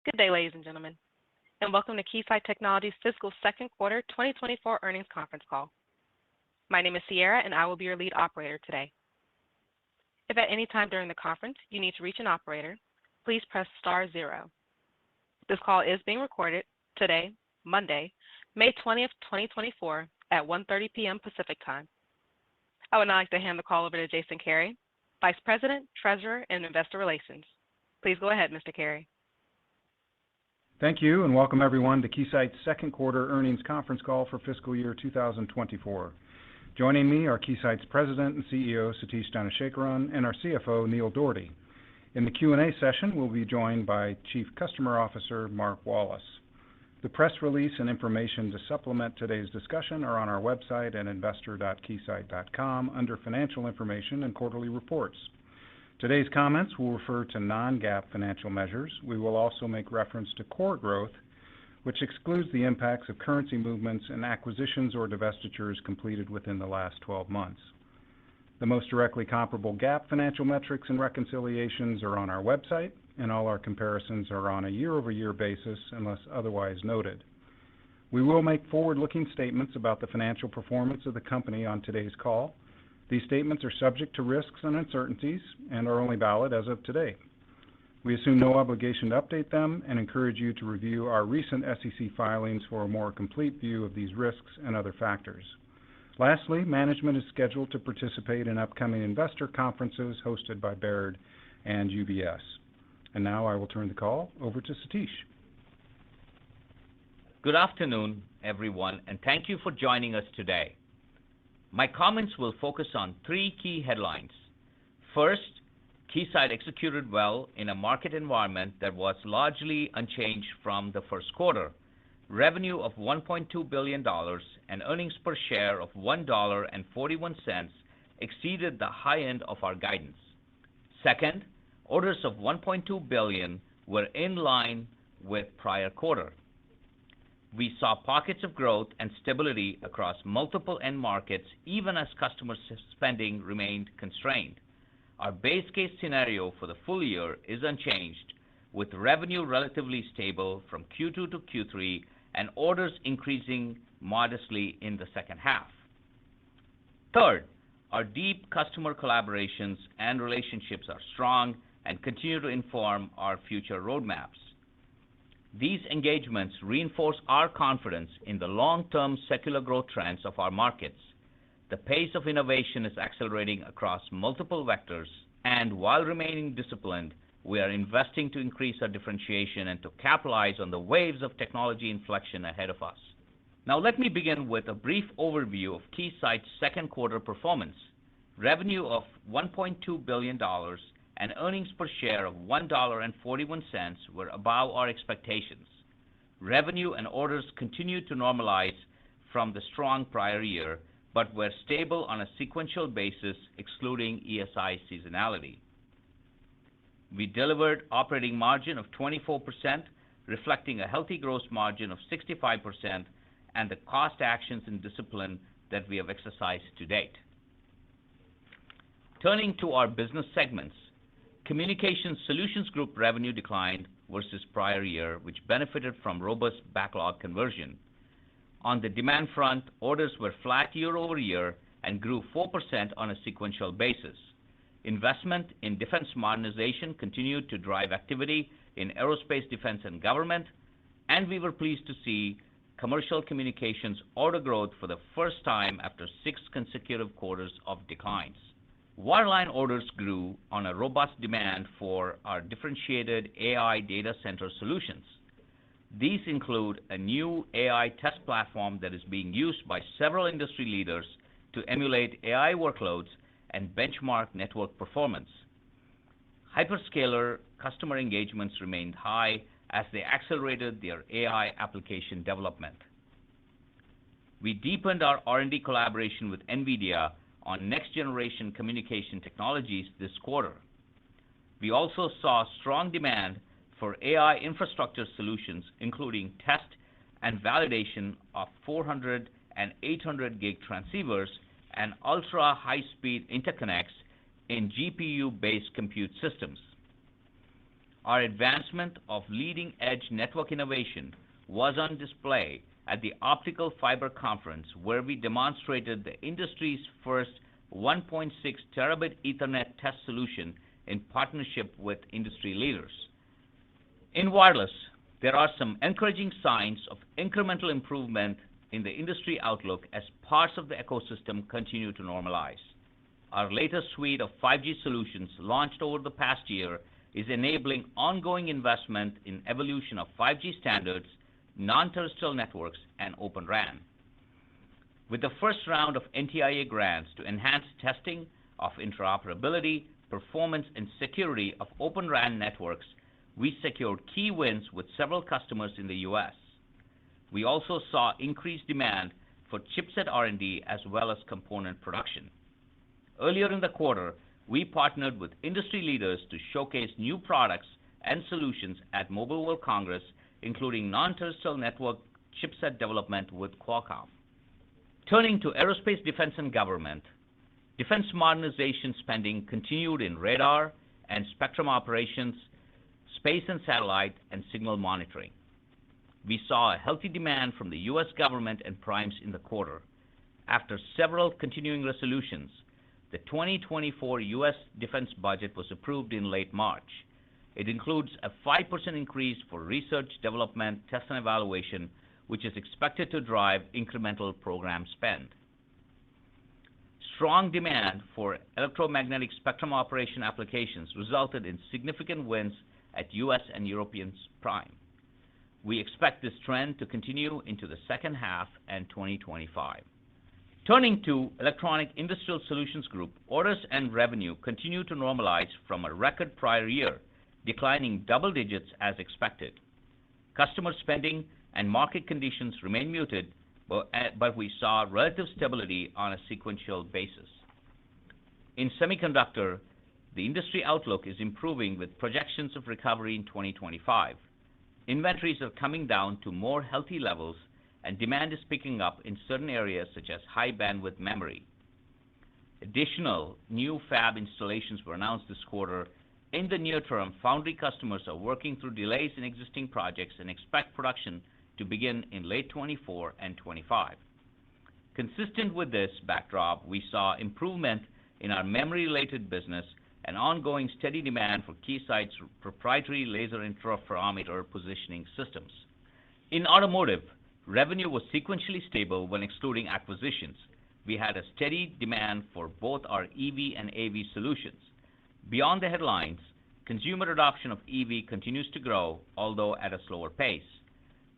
Good day, ladies and gentlemen, and welcome to Keysight Technologies' fiscal second quarter 2024 earnings conference call. My name is Sierra, and I will be your lead operator today. If at any time during the conference you need to reach an operator, please press star zero. This call is being recorded today, Monday, May 20th, 2024, at 1:30 p.m. Pacific Time. I would now like to hand the call over to Jason Carey, Vice President, Treasurer, and Investor Relations. Please go ahead, Mr. Carey. Thank you, and welcome everyone to Keysight's second quarter earnings conference call for fiscal year 2024. Joining me are Keysight's President and CEO, Satish Dhanasekaran, and our CFO, Neil Dougherty. In the Q&A session, we'll be joined by Chief Customer Officer, Mark Wallace. The press release and information to supplement today's discussion are on our website at investor.keysight.com under Financial Information and Quarterly Reports. Today's comments will refer to non-GAAP financial measures. We will also make reference to core growth, which excludes the impacts of currency movements and acquisitions or divestitures completed within the last 12 months. The most directly comparable GAAP financial metrics and reconciliations are on our website, and all our comparisons are on a year-over-year basis unless otherwise noted. We will make forward-looking statements about the financial performance of the company on today's call. These statements are subject to risks and uncertainties and are only valid as of today. We assume no obligation to update them and encourage you to review our recent SEC filings for a more complete view of these risks and other factors. Lastly, management is scheduled to participate in upcoming investor conferences hosted by Baird and UBS. And now I will turn the call over to Satish. Good afternoon, everyone, and thank you for joining us today. My comments will focus on three key headlines. First, Keysight executed well in a market environment that was largely unchanged from the first quarter. Revenue of $1.2 billion and earnings per share of $1.41 exceeded the high end of our guidance. Second, orders of $1.2 billion were in line with prior quarter. We saw pockets of growth and stability across multiple end markets, even as customer spending remained constrained. Our base case scenario for the full year is unchanged, with revenue relatively stable from Q2 to Q3 and orders increasing modestly in the second half. Third, our deep customer collaborations and relationships are strong and continue to inform our future roadmaps. These engagements reinforce our confidence in the long-term secular growth trends of our markets. The pace of innovation is accelerating across multiple vectors, and while remaining disciplined, we are investing to increase our differentiation and to capitalize on the waves of technology inflection ahead of us. Now, let me begin with a brief overview of Keysight's second quarter performance. Revenue of $1.2 billion and earnings per share of $1.41 were above our expectations. Revenue and orders continued to normalize from the strong prior year, but were stable on a sequential basis, excluding ESI seasonality. We delivered operating margin of 24%, reflecting a healthy gross margin of 65% and the cost actions and discipline that we have exercised to date. Turning to our business segments, Communications Solutions Group revenue declined versus prior year, which benefited from robust backlog conversion. On the demand front, orders were flat year-over-year and grew 4% on a sequential basis. Investment in defense modernization continued to drive activity in aerospace, defense, and government, and we were pleased to see commercial communications order growth for the first time after 6 consecutive quarters of declines. Wireline orders grew on a robust demand for our differentiated AI data center solutions. These include a new AI test platform that is being used by several industry leaders to emulate AI workloads and benchmark network performance. Hyperscaler customer engagements remained high as they accelerated their AI application development. We deepened our R&D collaboration with NVIDIA on next-generation communication technologies this quarter. We also saw strong demand for AI infrastructure solutions, including test and validation of 400 and 800 gig transceivers and ultra-high-speed interconnects in GPU-based compute systems. our advancement of leading-edge network innovation was on display at the Optical Fiber Conference, where we demonstrated the industry's first 1.6 terabit Ethernet test solution in partnership with industry leaders. In wireless, there are some encouraging signs of incremental improvement in the industry outlook as parts of the ecosystem continue to normalize. Our latest suite of 5G solutions launched over the past year is enabling ongoing investment in evolution of 5G standards, non-terrestrial networks, and Open RAN. With the first round of NTIA grants to enhance testing of interoperability, performance, and security of Open RAN networks, we secured key wins with several customers in the U.S. We also saw increased demand for chipset R&D as well as component production. Earlier in the quarter, we partnered with industry leaders to showcase new products and solutions at Mobile World Congress, including non-terrestrial network chipset development with Qualcomm. Turning to aerospace, defense, and government, defense modernization spending continued in radar and spectrum operations, space and satellite, and signal monitoring. We saw a healthy demand from the U.S. government and primes in the quarter. After several continuing resolutions, the 2024 U.S. defense budget was approved in late March. It includes a 5% increase for research, development, test, and evaluation, which is expected to drive incremental program spend. Strong demand for electromagnetic spectrum operation applications resulted in significant wins at U.S. and European prime. We expect this trend to continue into the second half and 2025. Turning to Electronic Industrial Solutions Group, orders and revenue continue to normalize from a record prior year, declining double digits as expected. Customer spending and market conditions remain muted, but we saw relative stability on a sequential basis. In semiconductor, the industry outlook is improving with projections of recovery in 2025. Inventories are coming down to more healthy levels, and demand is picking up in certain areas such as high bandwidth memory. Additional new fab installations were announced this quarter. In the near term, foundry customers are working through delays in existing projects and expect production to begin in late 24 and 25. Consistent with this backdrop, we saw improvement in our memory-related business and ongoing steady demand for Keysight's proprietary laser interferometer positioning systems. In automotive, revenue was sequentially stable when excluding acquisitions. We had a steady demand for both our EV and AV solutions. Beyond the headlines, consumer adoption of EV continues to grow, although at a slower pace.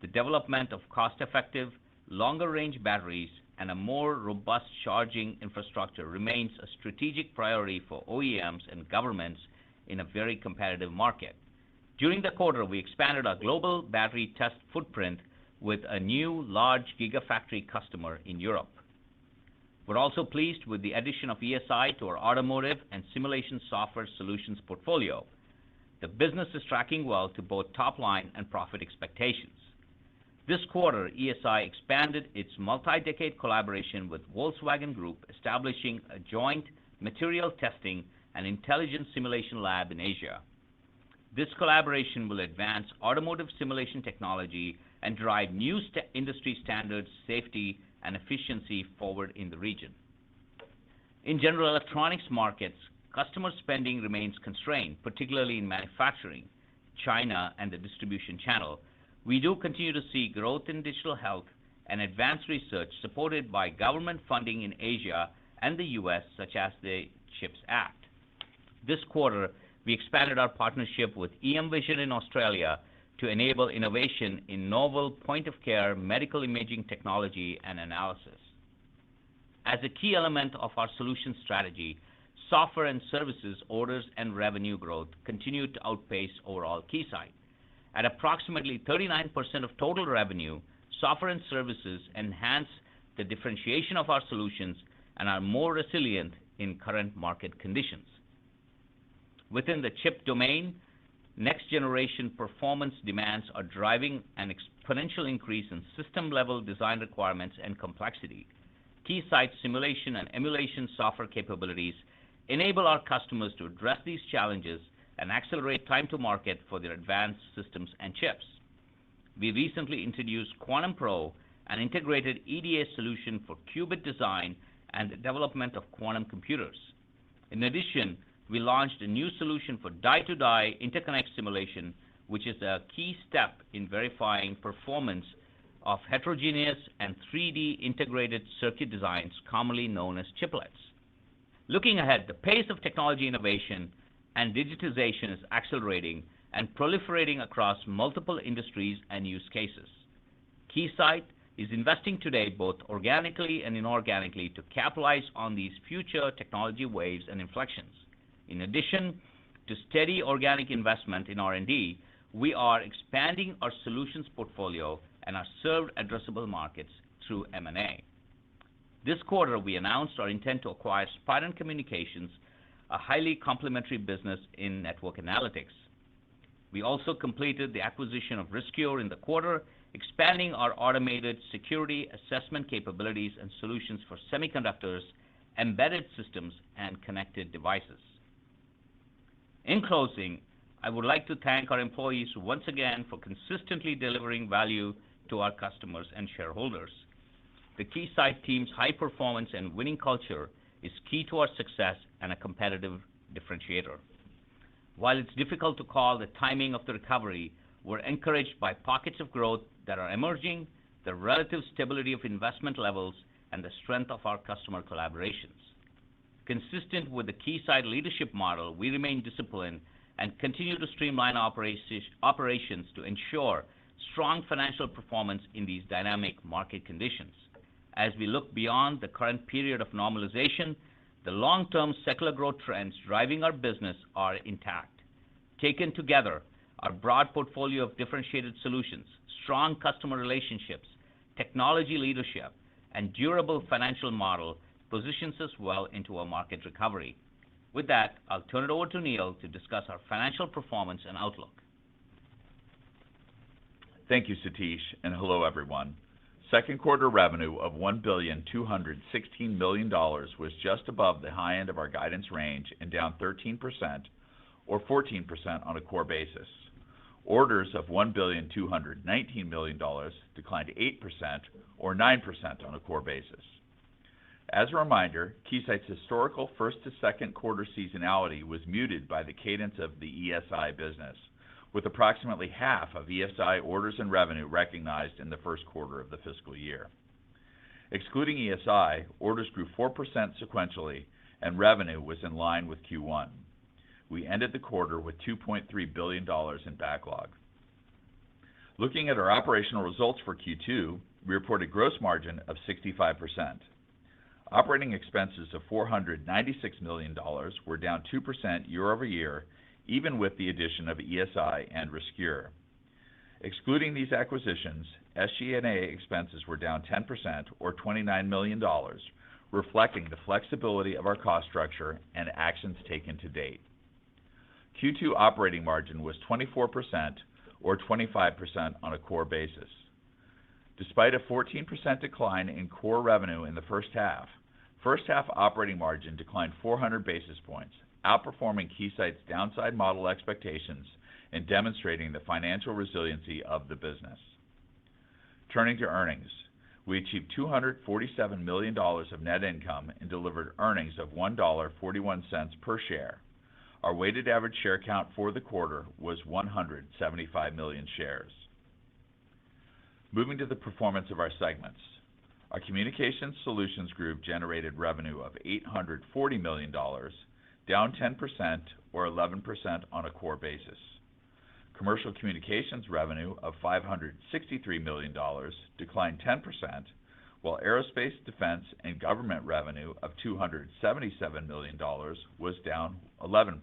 The development of cost-effective, longer-range batteries and a more robust charging infrastructure remains a strategic priority for OEMs and governments in a very competitive market. During the quarter, we expanded our global battery test footprint with a new large gigafactory customer in Europe. We're also pleased with the addition of ESI to our automotive and simulation software solutions portfolio. The business is tracking well to both top line and profit expectations. This quarter, ESI expanded its multi-decade collaboration with Volkswagen Group, establishing a joint material testing and intelligence simulation lab in Asia. This collaboration will advance automotive simulation technology and drive new industry standards, safety, and efficiency forward in the region. In general electronics markets, customer spending remains constrained, particularly in manufacturing, China, and the distribution channel. We do continue to see growth in digital health and advanced research supported by government funding in Asia and the U.S., such as the CHIPS Act. This quarter, we expanded our partnership with EM Vision in Australia to enable innovation in novel point-of-care medical imaging technology and analysis. As a key element of our solution strategy, software and services orders and revenue growth continued to outpace overall Keysight. At approximately 39% of total revenue, software and services enhance the differentiation of our solutions and are more resilient in current market conditions. Within the chip domain, next-generation performance demands are driving an exponential increase in system-level design requirements and complexity. Keysight's simulation and emulation software capabilities enable our customers to address these challenges and accelerate time to market for their advanced systems and chips. We recently introduced Quantum Pro, an integrated EDA solution for qubit design and the development of quantum computers. In addition, we launched a new solution for die-to-die interconnect simulation, which is a key step in verifying performance of heterogeneous and 3D integrated circuit designs, commonly known as chiplets. Looking ahead, the pace of technology innovation and digitization is accelerating and proliferating across multiple industries and use cases. Keysight is investing today both organically and inorganically to capitalize on these future technology waves and inflections. In addition to steady organic investment in R&D, we are expanding our solutions portfolio and our served addressable markets through M&A. This quarter, we announced our intent to acquire Spirent Communications, a highly complementary business in network analytics. We also completed the acquisition of Riscure in the quarter, expanding our automated security assessment capabilities and solutions for semiconductors, embedded systems, and connected devices. In closing, I would like to thank our employees once again for consistently delivering value to our customers and shareholders. The Keysight team's high performance and winning culture is key to our success and a competitive differentiator. While it's difficult to call the timing of the recovery, we're encouraged by pockets of growth that are emerging, the relative stability of investment levels, and the strength of our customer collaborations. Consistent with the Keysight leadership model, we remain disciplined and continue to streamline operations to ensure strong financial performance in these dynamic market conditions. As we look beyond the current period of normalization, the long-term secular growth trends driving our business are intact. Taken together, our broad portfolio of differentiated solutions, strong customer relationships, technology leadership, and durable financial model positions us well into a market recovery. With that, I'll turn it over to Neil to discuss our financial performance and outlook. Thank you, Satish, and hello, everyone. Second quarter revenue of $1,216 million was just above the high end of our guidance range and down 13% or 14% on a core basis. Orders of $1,219 million declined 8% or 9% on a core basis. As a reminder, Keysight's historical first to second quarter seasonality was muted by the cadence of the ESI business, with approximately half of ESI orders and revenue recognized in the first quarter of the fiscal year. Excluding ESI, orders grew 4% sequentially, and revenue was in line with Q1. We ended the quarter with $2.3 billion in backlog. Looking at our operational results for Q2, we reported gross margin of 65%. Operating expenses of $496 million were down 2% year over year, even with the addition of ESI and Riscure. Excluding these acquisitions, SG&A expenses were down 10% or $29 million, reflecting the flexibility of our cost structure and actions taken to date. Q2 operating margin was 24% or 25% on a core basis. Despite a 14% decline in core revenue in the first half operating margin declined 400 basis points, outperforming Keysight's downside model expectations and demonstrating the financial resiliency of the business. Turning to earnings, we achieved $247 million of net income and delivered earnings of $1.41 per share. Our weighted average share count for the quarter was 175 million shares. Moving to the performance of our segments. Our Communications Solutions Group generated revenue of $840 million, down 10% or 11% on a core basis. Commercial Communications revenue of $563 million declined 10%, while Aerospace, Defense, and Government revenue of $277 million was down 11%.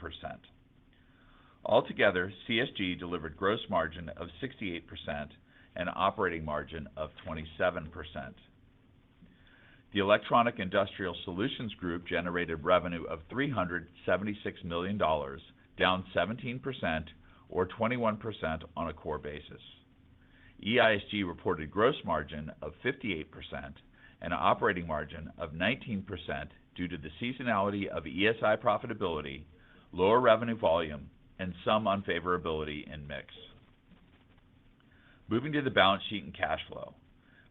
Altogether, CSG delivered gross margin of 68% and operating margin of 27%. The Electronic Industrial Solutions Group generated revenue of $376 million, down 17% or 21% on a core basis. EISG reported gross margin of 58% and an operating margin of 19% due to the seasonality of ESI profitability, lower revenue volume, and some unfavorability in mix. Moving to the balance sheet and cash flow.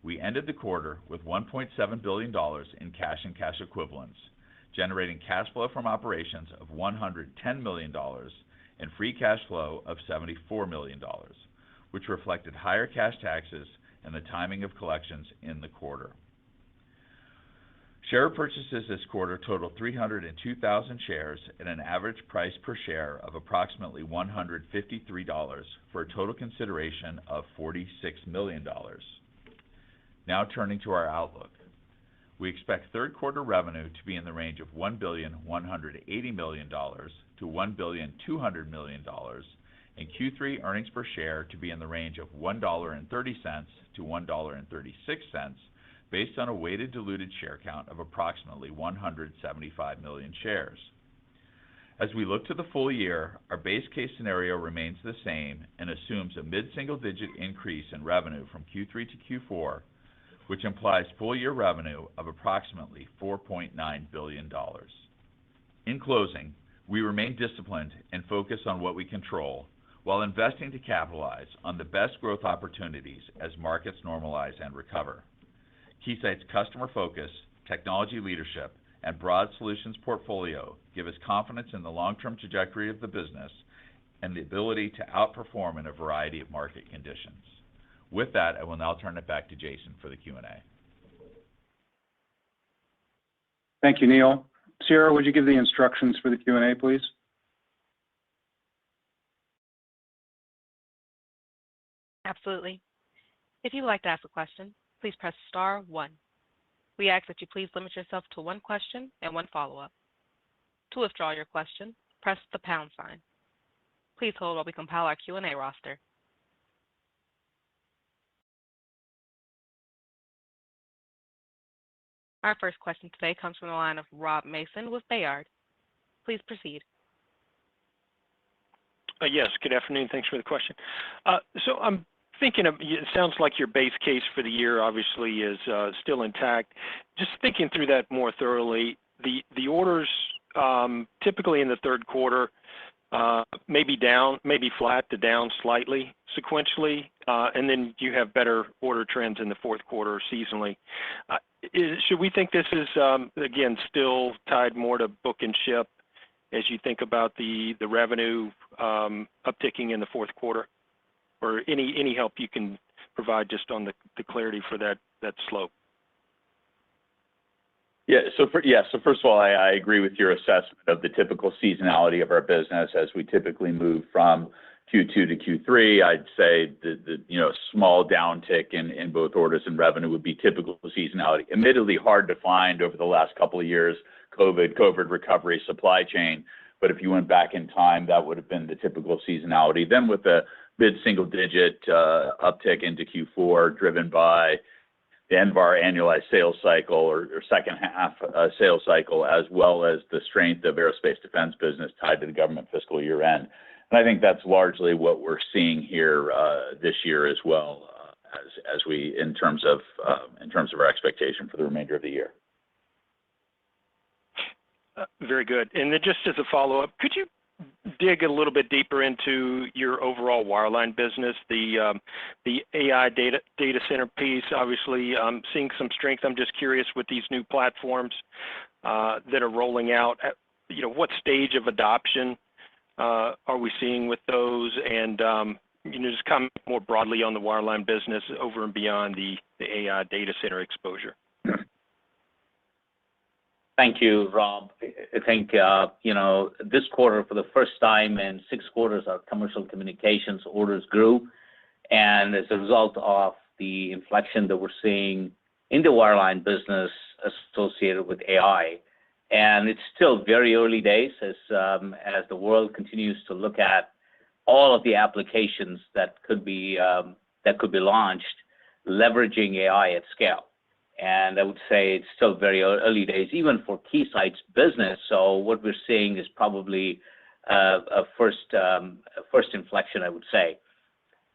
We ended the quarter with $1.7 billion in cash and cash equivalents, generating cash flow from operations of $110 million and free cash flow of $74 million, which reflected higher cash taxes and the timing of collections in the quarter. Share purchases this quarter totaled 302,000 shares at an average price per share of approximately $153 for a total consideration of $46 million. Now turning to our outlook. We expect third quarter revenue to be in the range of $1,180 million to $1,200 million, and Q3 earnings per share to be in the range of $1.30 to $1.36, based on a weighted diluted share count of approximately 175 million shares. As we look to the full year, our base case scenario remains the same and assumes a mid-single-digit increase in revenue from Q3 to Q4, which implies full-year revenue of approximately $4.9 billion. In closing, we remain disciplined and focused on what we control, while investing to capitalize on the best growth opportunities as markets normalize and recover. Keysight's customer focus, technology leadership, and broad solutions portfolio give us confidence in the long-term trajectory of the business and the ability to outperform in a variety of market conditions. With that, I will now turn it back to Jason for the Q&A. Thank you, Neil. Sierra, would you give the instructions for the Q&A, please? Absolutely. If you would like to ask a question, please press star one. We ask that you please limit yourself to one question and one follow-up. To withdraw your question, press the pound sign. Please hold while we compile our Q&A roster. Our first question today comes from the line of Rob Mason with Baird. Please proceed. Yes, good afternoon. Thanks for the question. So I'm thinking of, it sounds like your base case for the year obviously is still intact. Just thinking through that more thoroughly, the orders typically in the third quarter maybe down, maybe flat to down slightly sequentially, and then you have better order trends in the fourth quarter seasonally. Should we think this is, again, still tied more to book and ship as you think about the revenue upticking in the fourth quarter? Or any help you can provide just on the clarity for that slope? So first of all, I agree with your assessment of the typical seasonality of our business as we typically move from Q2 to Q3. I'd say the small downtick in both orders and revenue would be typical seasonality. Admittedly, hard to find over the last couple of years, COVID recovery, supply chain. But if you went back in time, that would have been the typical seasonality. Then with the mid-single-digit uptick into Q4, driven by the end of our annualized sales cycle or second half sales cycle, as well as the strength of aerospace defense business tied to the government fiscal year end. And I think that's largely what we're seeing here this year as well, as we in terms of our expectation for the remainder of the year. Very good. And then just as a follow-up, could you dig a little bit deeper into your overall wireline business, the AI data center piece? Obviously, seeing some strength. I'm just curious with these new platforms that are rolling out. What stage of adoption are we seeing with those? And just comment more broadly on the wireline business over and beyond the AI data center exposure. Thank you, Rob. I think, this quarter, for the first time in 6 quarters, our commercial communications orders grew. And as a result of the inflection that we're seeing in the wireline business associated with AI, and it's still very early days as the world continues to look at all of the applications that could be launched, leveraging AI at scale. And I would say it's still very early days, even for Keysight's business. So what we're seeing is probably a first inflection, I would say.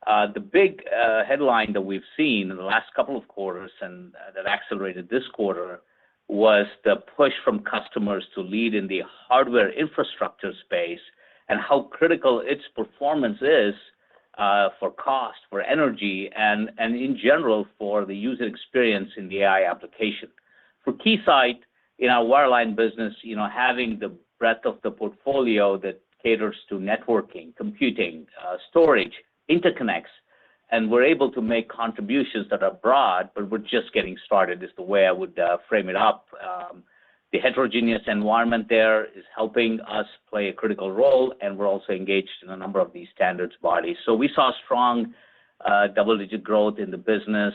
The big headline that we've seen in the last couple of quarters and that accelerated this quarter was the push from customers to lead in the hardware infrastructure space and how critical its performance is for cost, for energy, and in general for the user experience in the AI application. For Keysight, in our wireline business, having the breadth of the portfolio that caters to networking, computing, storage, interconnects, and we're able to make contributions that are broad, but we're just getting started is the way I would frame it up. The heterogeneous environment there is helping us play a critical role, and we're also engaged in a number of these standards bodies. So we saw strong double-digit growth in the business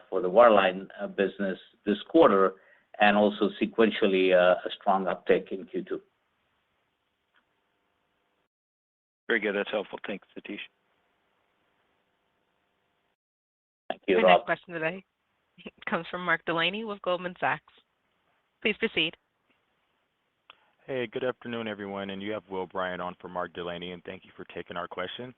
for the wireline business this quarter, and also sequentially a strong uptick in Q2. Very good. That's helpful. Thanks, Satish. Thank you, Our Rob. next question today comes from Mark Delaney with Goldman Sachs. Please proceed. Hey, good afternoon, everyone. And you have Will Bryant on for Mark Delaney, and thank you for taking our question.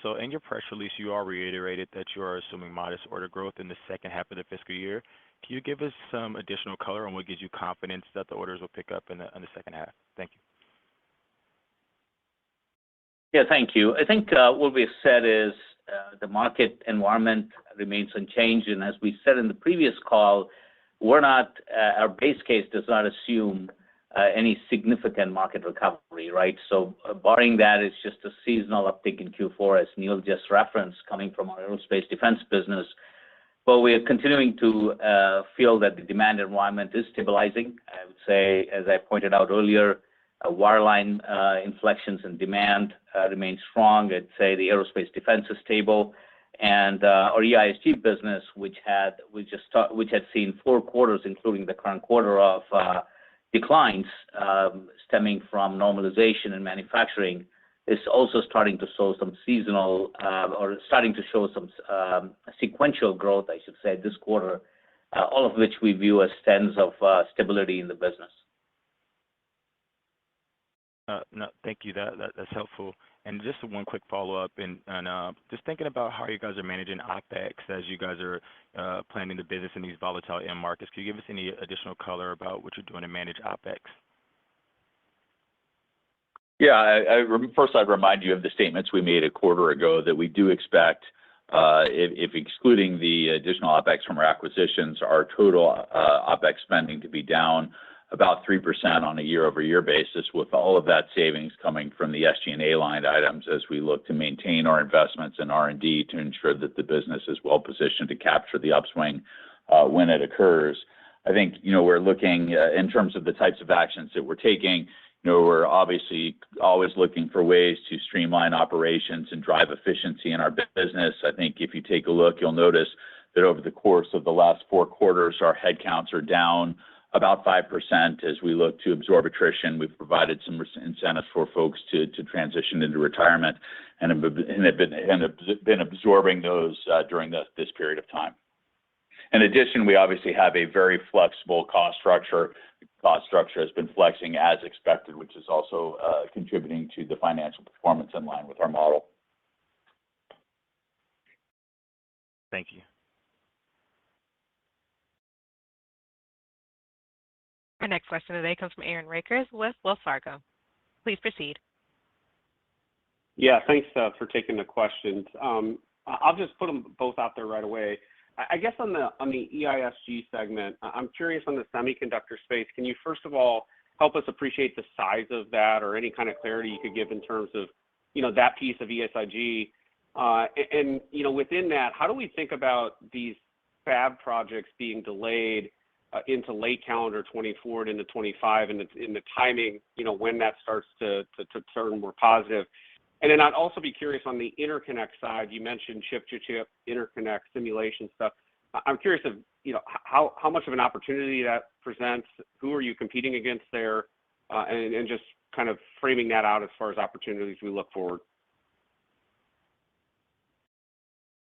So in your press release, you all reiterated that you are assuming modest order growth in the second half of the fiscal year. Can you give us some additional color on what gives you confidence that the orders will pick up in the second half? Thank you. Yeah, thank you. I think what we've said is the market environment remains unchanged, and as we said in the previous call, our base case does not assume any significant market recovery, right? So barring that, it's just a seasonal uptick in Q4, as Neil just referenced, coming from our aerospace defense business. But we are continuing to feel that the demand environment is stabilizing. I would say, as I pointed out earlier, wireline inflections in demand remain strong. I'd say the aerospace defense is stable. And our EISG business, which had seen 4 quarters, including the current quarter, of declines stemming from normalization in manufacturing, is also starting to show some sequential growth, I should say, this quarter, all of which we view as signs of stability in the business. No, thank you. That's helpful. And just one quick follow-up, and just thinking about how you guys are managing OpEx as you guys are planning the business in these volatile end markets. Can you give us any additional color about what you're doing to manage OpEx? Yeah, first I'd remind you of the statements we made a quarter ago that we do expect, if excluding the additional OpEx from our acquisitions, our total OpEx spending to be down about 3% on a year-over-year basis, with all of that savings coming from the SG&A line items as we look to maintain our investments in R&D to ensure that the business is well positioned to capture the upswing when it occurs. I think, we're looking in terms of the types of actions that we're taking. We're obviously always looking for ways to streamline operations and drive efficiency in our business. I think if you take a look, you'll notice that over the course of the last 4 quarters, our headcounts are down about 5% as we look to absorb attrition. We've provided some incentives for folks to transition into retirement and have been absorbing those during this period of time. In addition, we obviously have a very flexible cost structure. The cost structure has been flexing as expected, which is also contributing to the financial performance in line with our model. Thank you. Our next question today comes from Aaron Rakers with Wells Fargo. Please proceed. Yeah, thanks for taking the questions. I'll just put them both out there right away. I guess on the EISG segment, I'm curious on the semiconductor space. Can you first of all help us appreciate the size of that, or any kind of clarity you could give in terms of that piece of EISG? And within that, how do we think about these fab projects being delayed into late calendar 24 and into 25, and in the timing, when that starts to turn more positive? And then I'd also be curious on the interconnect side. You mentioned chip-to-chip interconnect simulation stuff. I'm curious of how much of an opportunity that presents. Who are you competing against there? And just kind of framing that out as far as opportunities we look forward.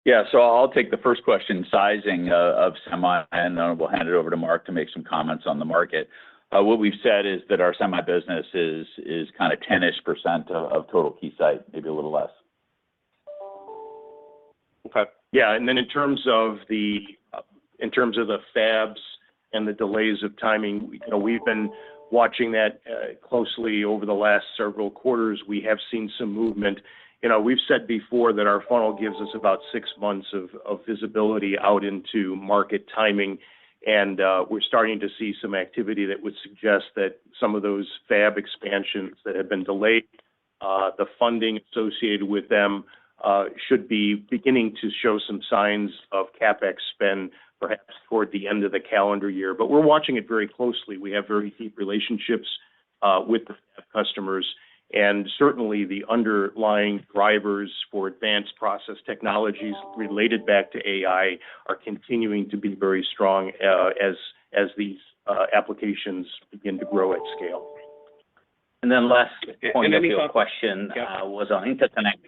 Yeah, so I'll take the first question, sizing of semi, and then we'll hand it over to Mark to make some comments on the market. What we've said is that our semi business is kind of 10-ish% of total Keysight, maybe a little less. Okay. Yeah, and then in terms of the fabs and the delays of timing, we've been watching that closely over the last several quarters. We have seen some movement. You know, we've said before that our funnel gives us about 6 months of visibility out into market timing, and we're starting to see some activity that would suggest that some of those fab expansions that have been delayed, the funding associated with them, should be beginning to show some signs of CapEx spend, perhaps toward the end of the calendar year. But we're watching it very closely. We have very deep relationships with the fab customers, and certainly the underlying drivers for advanced process technologies related back to AI are continuing to be very strong as these applications begin to grow at scale. And then last point of your question was on interconnect.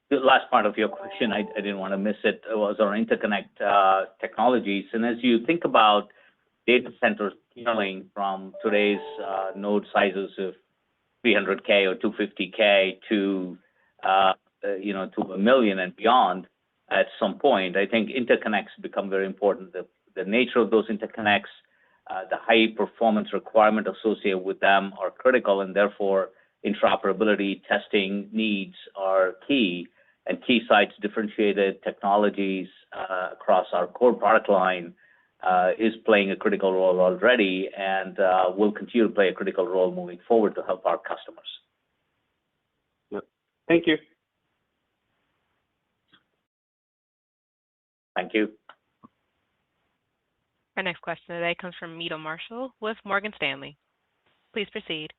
The last part of your question, I didn't want to miss it, was on interconnect technologies. And as you think about data centers scaling from today's node sizes of 300K or 250K to, to 1 million and beyond at some point, I think interconnects become very important. The nature of those interconnects, the high performance requirement associated with them are critical, and therefore interoperability testing needs are key. And Keysight's differentiated technologies across our core product line is playing a critical role already, and will continue to play a critical role moving forward to help our customers. Yep. Thank you. Thank you. Our next question today comes from Meta Marshall with Morgan Stanley. Please proceed.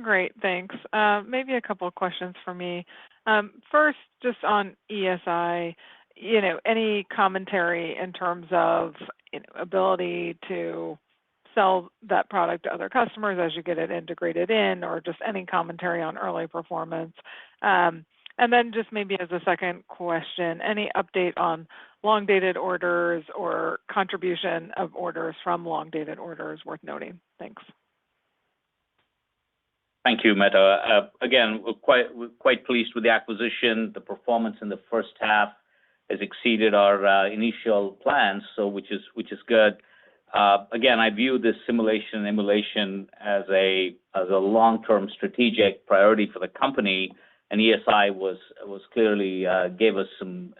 Great, thanks. Maybe a couple of questions for me. First, just on ESI, any commentary in terms of ability to sell that product to other customers as you get it integrated in, or just any commentary on early performance? And then just maybe as a second question, any update on long-dated orders or contribution of orders from long-dated orders worth noting? Thanks. Thank you, Meta. Again, we're quite pleased with the acquisition. The performance in the first half has exceeded our initial plans, so which is good. Again, I view this simulation and emulation as a long-term strategic priority for the company, and ESI was clearly gave us some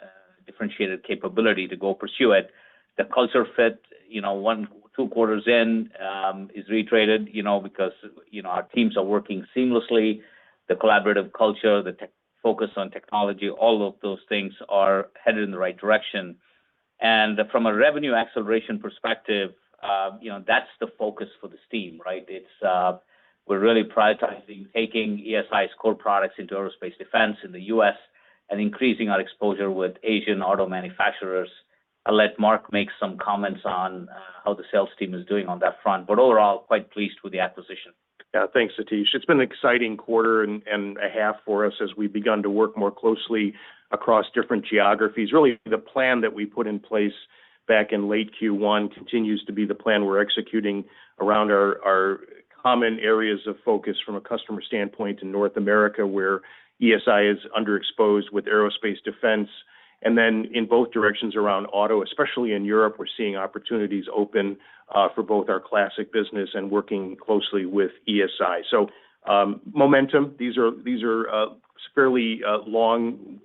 differentiated capability to go pursue it. The culture fit, 1-2 quarters in, is reiterated, because our teams are working seamlessly. The collaborative culture, the focus on technology, all of those things are headed in the right direction. And from a revenue acceleration perspective, that's the focus for this team, right? It's we're really prioritizing taking ESI's core products into aerospace defense in the U.S. and increasing our exposure with Asian auto manufacturers. I'll let Mark make some comments on how the sales team is doing on that front, but overall, quite pleased with the acquisition. Yeah, thanks, Satish. It's been an exciting quarter and a half for us as we've begun to work more closely across different geographies. Really, the plan that we put in place back in late Q1 continues to be the plan we're executing around our common areas of focus from a customer standpoint in North America, where ESI is underexposed with aerospace defense. And then in both directions around auto, especially in Europe, we're seeing opportunities open for both our classic business and working closely with ESI. So momentum, these are fairly long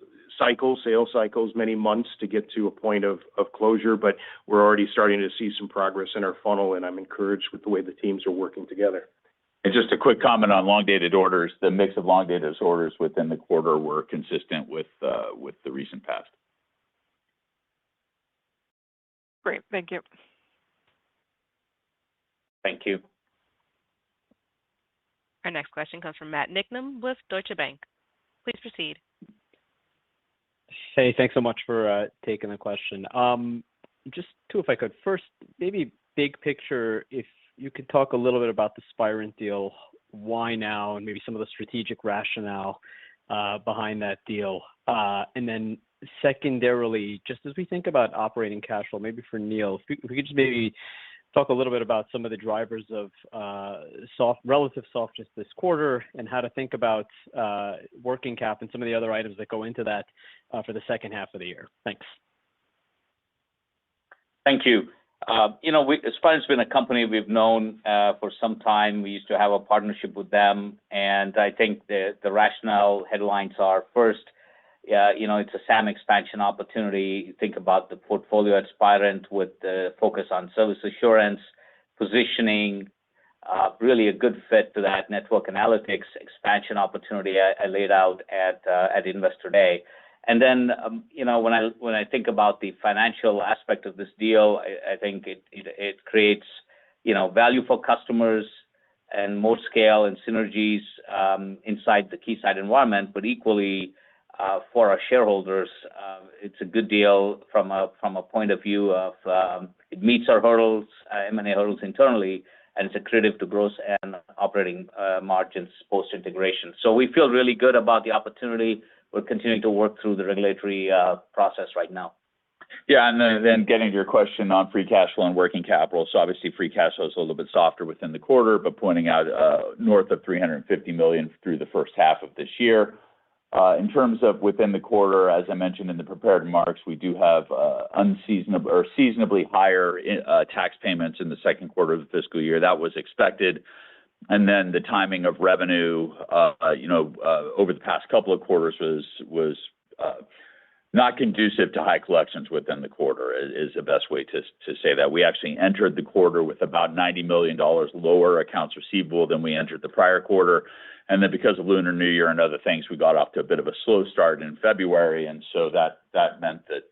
sales cycles, many months to get to a point of closure, but we're already starting to see some progress in our funnel, and I'm encouraged with the way the teams are working together. And just a quick comment on long-dated orders. The mix of long-dated orders within the quarter were consistent with the recent past. Great, thank you. Thank you. Our next question comes from Matt Niknam with Deutsche Bank. Please proceed. Hey, thanks so much for taking the question. Just two, if I could. First, maybe big picture, if you could talk a little bit about the Spirent deal, why now, and maybe some of the strategic rationale behind that deal. And then secondarily, just as we think about operating cash flow, maybe for Neil, if we could just maybe talk a little bit about some of the drivers of relative softness this quarter and how to think about working cap and some of the other items that go into that for the second half of the year. Thanks. Thank you. Spire's been a company we've known for some time. We used to have a partnership with them, and I think the rationale headlines are first, it's a SAM expansion opportunity. You think about the portfolio at Spirent with the focus on service assurance, positioning, really a good fit to that network analytics expansion opportunity I laid out at Investor Day. And then, when I think about the financial aspect of this deal, I think it creates, value for customers and more scale and synergies inside the Keysight environment, but equally for our shareholders, it's a good deal from a point of view of it meets our hurdles, M&A hurdles internally, and it's accretive to gross and operating margins post-integration. So we feel really good about the opportunity. We're continuing to work through the regulatory process right now. Yeah, and then getting to your question on free cash flow and working capital. So obviously, free cash flow is a little bit softer within the quarter, but pointing out north of $350 million through the first half of this year. In terms of within the quarter, as I mentioned in the prepared remarks, we do have seasonably higher tax payments in the second quarter of the fiscal year. That was expected. And then the timing of revenue, over the past couple of quarters was not conducive to high collections within the quarter is the best way to say that. We actually entered the quarter with about $90 million lower accounts receivable than we entered the prior quarter. And then because of Lunar New Year and other things, we got off to a bit of a slow start in February. And so that meant that,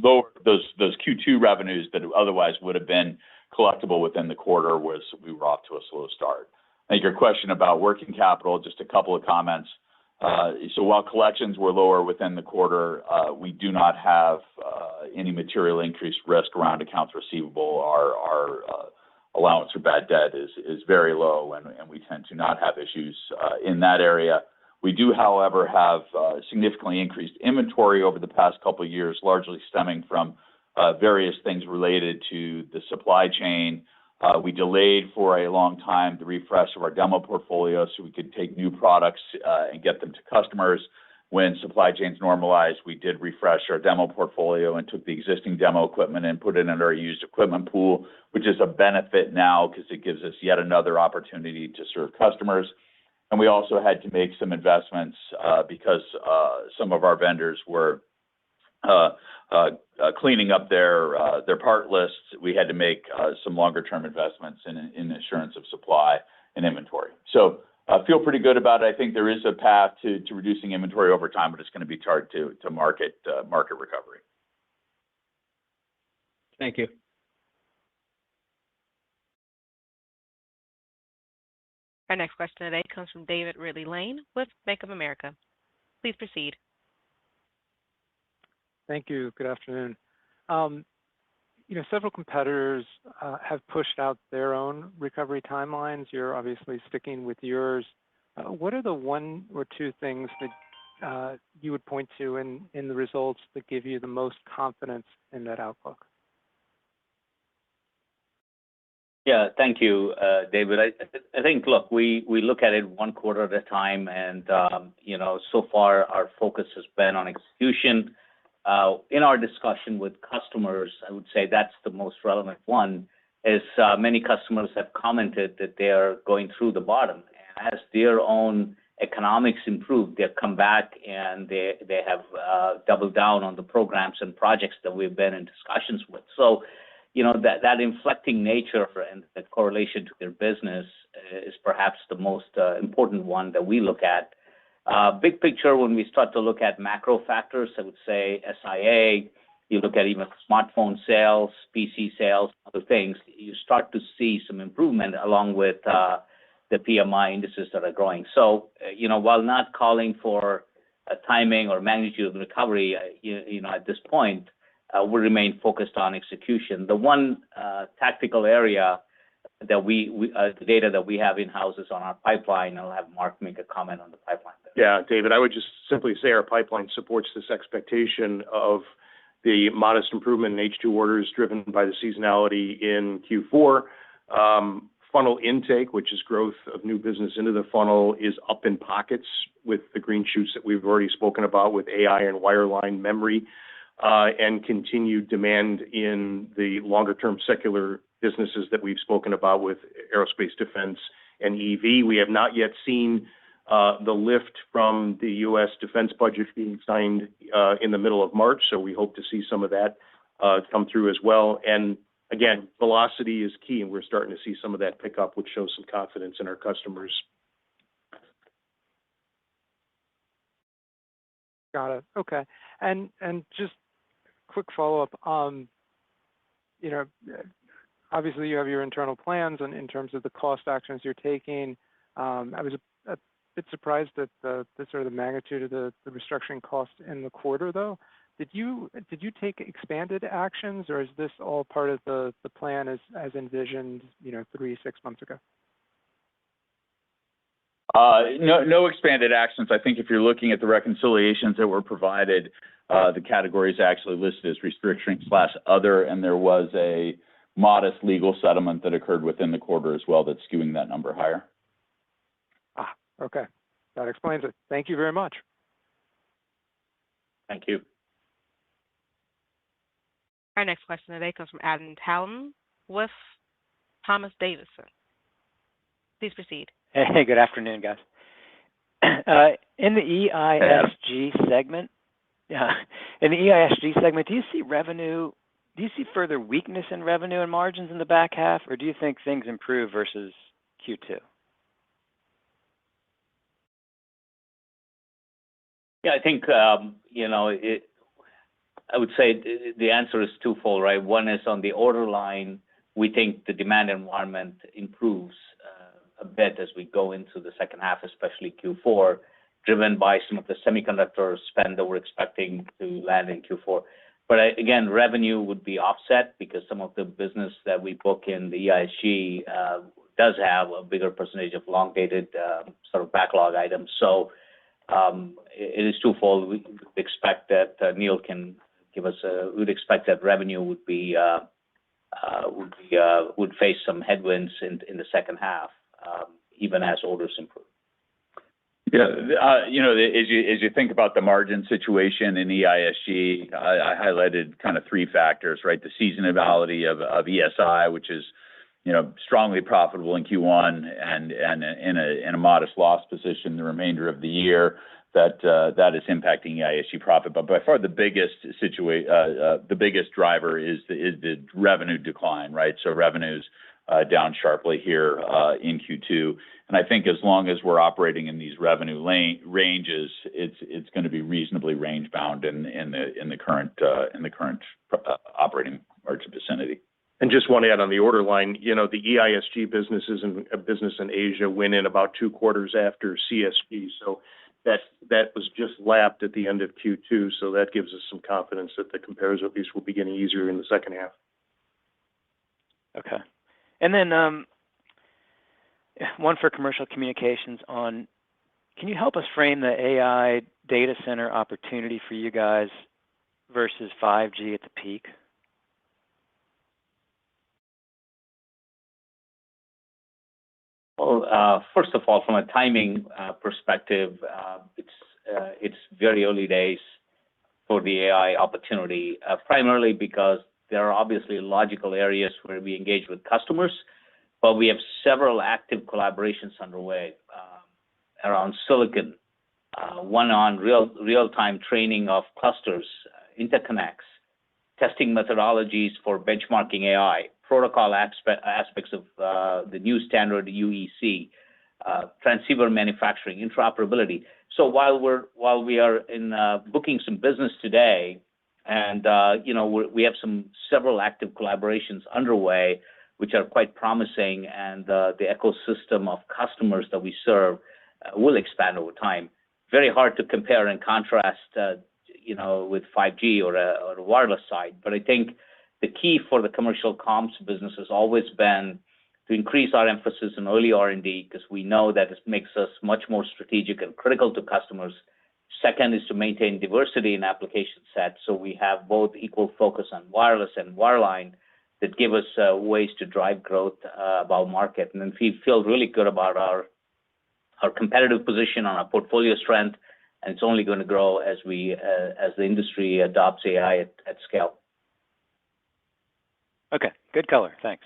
those Q2 revenues that otherwise would have been collectible within the quarter we were off to a slow start. I think your question about working capital, just a couple of comments. So while collections were lower within the quarter, we do not have any material increased risk around accounts receivable. Our allowance for bad debt is very low, and we tend to not have issues in that area. We do, however, have significantly increased inventory over the past couple of years, largely stemming from various things related to the supply chain. We delayed for a long time the refresh of our demo portfolio so we could take new products and get them to customers. When supply chains normalized, we did refresh our demo portfolio and took the existing demo equipment and put it in our used equipment pool, which is a benefit now because it gives us yet another opportunity to serve customers. And we also had to make some investments because some of our vendors were cleaning up their part lists. We had to make some longer-term investments in assurance of supply and inventory. So I feel pretty good about it. I think there is a path to reducing inventory over time, but it's going to be hard to market recovery. Thank you. Our next question today comes from David Ridley-Lane with Bank of America. Please proceed. Thank you. Good afternoon. Several competitors have pushed out their own recovery timelines. You're obviously sticking with yours. What are the one or two things that you would point to in the results that give you the most confidence in that outlook? Yeah, thank you, David. I think, look, we look at it one quarter at a time, and, so far our focus has been on execution. In our discussion with customers, I would say that's the most relevant one, is many customers have commented that they are going through the bottom. And as their own economics improve, they've come back and they have doubled down on the programs and projects that we've been in discussions with. So, that inflecting nature and the correlation to their business is perhaps the most important one that we look at. Big picture, when we start to look at macro factors, I would say SIA, you look at even smartphone sales, PC sales, other things, you start to see some improvement along with the PMI indices that are growing. So, while not calling for a timing or magnitude of recovery, at this point, we remain focused on execution. The one tactical area that the data that we have in-house is on our pipeline. I'll have Mark make a comment on the pipeline. Yeah, David, I would just simply say our pipeline supports this expectation of the modest improvement in H2 orders driven by the seasonality in Q4. Funnel intake, which is growth of new business into the funnel, is up in pockets with the green shoots that we've already spoken about with AI and wireline memory. and continued demand in the longer-term secular businesses that we've spoken about with aerospace, defense, and EV. We have not yet seen the lift from the U.S. defense budget being signed in the middle of March, so we hope to see some of that come through as well. And again, velocity is key, and we're starting to see some of that pick up, which shows some confidence in our customers. Got it. Okay. And just quick follow-up. You know, obviously you have your internal plans and in terms of the cost actions you're taking. I was a bit surprised at the sort of the magnitude of the restructuring cost in the quarter, though. Did you take expanded actions, or is this all part of the plan as envisioned, you know, 3-6 months ago? No expanded actions. I think if you're looking at the reconciliations that were provided, the category is actually listed as restructuring/other, and there was a modest legal settlement that occurred within the quarter as well that's skewing that number higher. Okay. That explains it. Thank you very much. Thank you. Our next question today comes from Adam Thalhimer with Thomas Davidson. Please proceed. Hey, good afternoon, guys. In the EISG segment, do you see further weakness in revenue and margins in the back half, or do you think things improve versus Q2? Yeah, I think, you know, I would say the answer is twofold, right? One is on the order line, we think the demand environment improves a bit as we go into the second half, especially Q4, driven by some of the semiconductor spend that we're expecting to land in Q4. But again, revenue would be offset because some of the business that we book in the EISG does have a bigger percentage of long-dated sort of backlog items. So it is twofold. We expect that Neil can give us we'd expect that revenue would face some headwinds in the second half, even as orders improve. Yeah, you know, as you think about the margin situation in EISG, I highlighted kind of three factors, right? The seasonality of ESI, which is, you know, strongly profitable in Q1 and in a modest loss position the remainder of the year. That is impacting EISG profit. But by far the biggest driver is the revenue decline, right? So revenues down sharply here in Q2. And I think as long as we're operating in these revenue ranges, it's going to be reasonably range bound in the current operating margin vicinity. And just want to add on the order line, you know, the EISG businesses and business in Asia went in about 2 quarters after CSG. So that was just lapped at the end of Q2. So that gives us some confidence that the comparison at least will be getting easier in the second half. Okay. And then one for commercial communications on, can you help us frame the AI data center opportunity for you guys versus 5G at the peak? Well, first of all, from a timing perspective, it's very early days for the AI opportunity, primarily because there are obviously logical areas where we engage with customers, but we have several active collaborations underway around silicon, one on real-time training of clusters, interconnects, testing methodologies for benchmarking AI, protocol aspects of the new standard UEC, transceiver manufacturing, interoperability. So while we are in booking some business today, and you know, we have several active collaborations underway, which are quite promising, and the ecosystem of customers that we serve will expand over time. Very hard to compare and contrast, you know, with 5G or a wireless side, but I think the key for the commercial comms business has always been to increase our emphasis in early R&D because we know that it makes us much more strategic and critical to customers. Second is to maintain diversity in application sets, so we have both equal focus on wireless and wireline that give us ways to drive growth above market. And then we feel really good about our competitive position on our portfolio strength and it's only going to grow as the industry adopts AI at scale. Okay, good color. Thanks.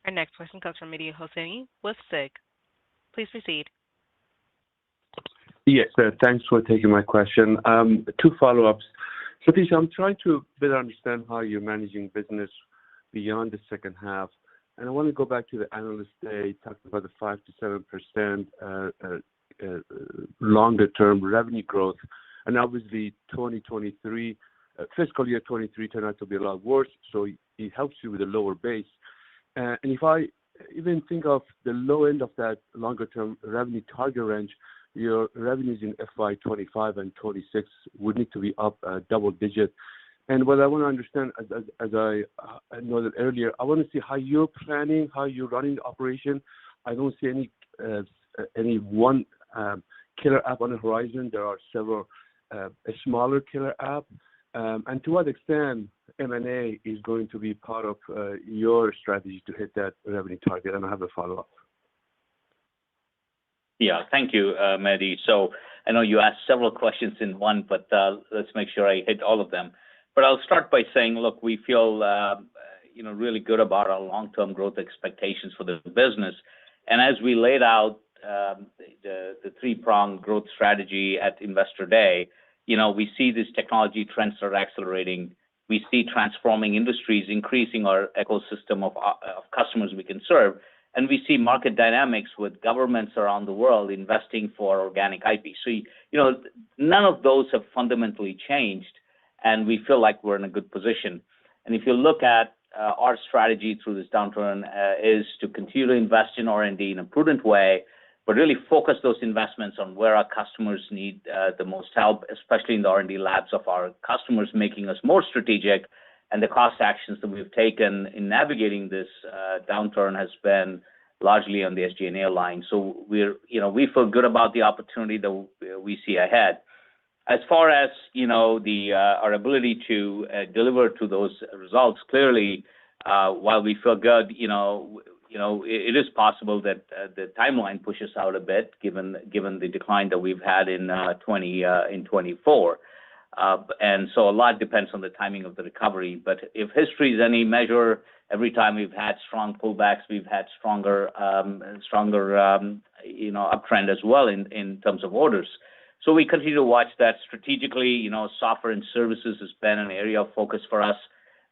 Our next question comes from Mehdi Hosseini with SIG. Please proceed. Yes, thanks for taking my question. Two follow-ups. Satish, I'm trying to better understand how you're managing business beyond the second half. And I want to go back to the analyst day, talked about the 5 to 7% longer-term revenue growth. And obviously, 2023, fiscal year 23 turned out to be a lot worse, so it helps you with a lower base. And if I even think of the low end of that longer-term revenue target range, your revenues in FY 25 and 26 would need to be up double digit. And what I want to understand, as I noted earlier, I want to see how you're planning, how you're running the operation. I don't see any one killer app on the horizon. There are several a smaller killer app. And to what extent M&A is going to be part of your strategy to hit that revenue target? And I have a follow-up. Yeah, thank you, Mehdi. So I know you asked several questions in one, but let's make sure I hit all of them. But I'll start by saying, look, we feel really good about our long-term growth expectations for the business. And as we laid out the three-pronged growth strategy at Investor Day, we see these technology trends are accelerating. We see transforming industries, increasing our ecosystem of customers we can serve. And we see market dynamics with governments around the world investing for organic IP. So, none of those have fundamentally changed, and we feel like we're in a good position. And if you look at our strategy through this downturn is to continue to invest in R&D in a prudent way, but really focus those investments on where our customers need the most help, especially in the R&D labs of our customers, making us more strategic. And the cost actions that we've taken in navigating this downturn has been largely on the SG&A line. So we feel good about the opportunity that we see ahead. As far as our ability to deliver to those results, clearly, while we feel good, it is possible that the timeline pushes out a bit, given the decline that we've had in 24. And so a lot depends on the timing of the recovery. But if history is any measure, every time we've had strong pullbacks, we've had stronger uptrend as well in terms of orders. So we continue to watch that strategically. Software and services has been an area of focus for us.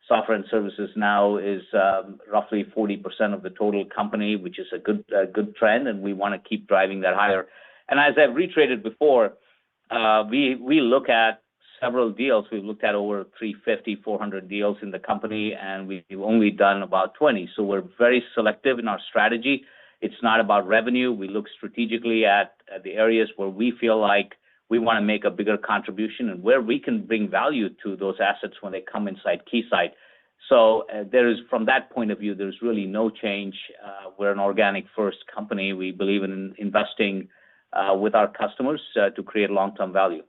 Software and services now is roughly 40% of the total company, which is a good trend, and we want to keep driving that higher. And as I've reiterated before, we look at several deals. We've looked at over 350, 400 deals in the company, and we've only done about 20. So we're very selective in our strategy. It's not about revenue. We look strategically at the areas where we feel like we want to make a bigger contribution and where we can bring value to those assets when they come inside Keysight. So from that point of view, there's really no change. We're an organic first company. We believe in investing with our customers to create long-term value.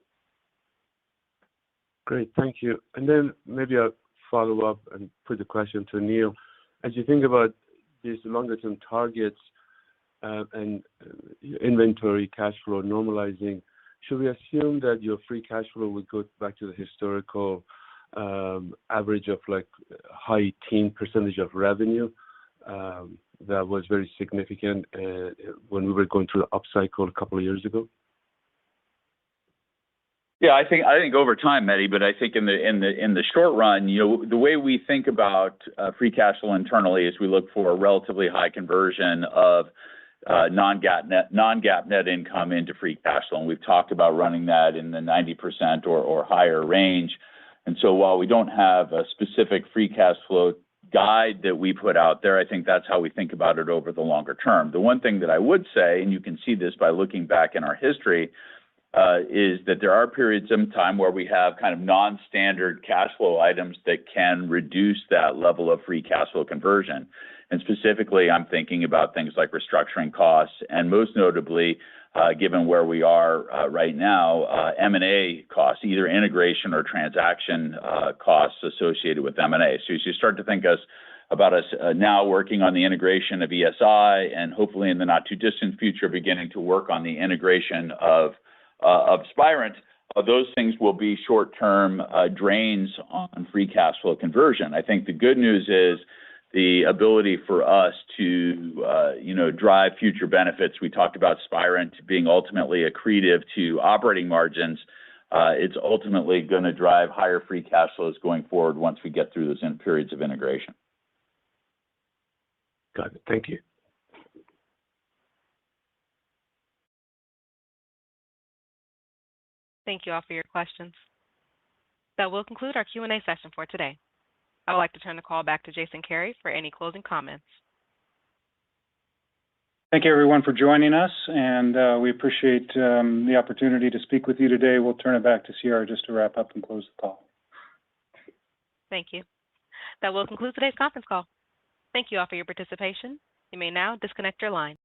Great, thank you. And then maybe I'll follow up and put the question to Neil. As you think about these longer-term targets and inventory cash flow normalizing, should we assume that your free cash flow would go back to the historical average of like high teen percentage of revenue that was very significant when we were going through the upcycle a couple of years ago? Yeah, I think over time, Mehdi, but I think in the short run, the way we think about free cash flow internally is we look for a relatively high conversion of non-GAAP net income into free cash flow. And we've talked about running that in the 90% or higher range. And so while we don't have a specific free cash flow guide that we put out there, I think that's how we think about it over the longer term. The one thing that I would say, and you can see this by looking back in our history, is that there are periods of time where we have kind of non-standard cash flow items that can reduce that level of free cash flow conversion. And specifically, I'm thinking about things like restructuring costs, and most notably, given where we are right now, M&A costs, either integration or transaction costs associated with M&A. So as you start to think about us now working on the integration of ESI, and hopefully in the not-too-distant future, beginning to work on the integration of Spirent. Those things will be short-term drains on free cash flow conversion. I think the good news is the ability for us to, drive future benefits. We talked about Spirent being ultimately accretive to operating margins. It's ultimately going to drive higher free cash flows going forward once we get through those periods of integration. Got it. Thank you. Thank you all for your questions. That will conclude our Q&A session for today. I would like to turn the call back to Jason Kary for any closing comments. Thank you, everyone, for joining us, and we appreciate the opportunity to speak with you today. We'll turn it back to Sierra just to wrap up and close the call. Thank you. That will conclude today's conference call. Thank you all for your participation. You may now disconnect your line.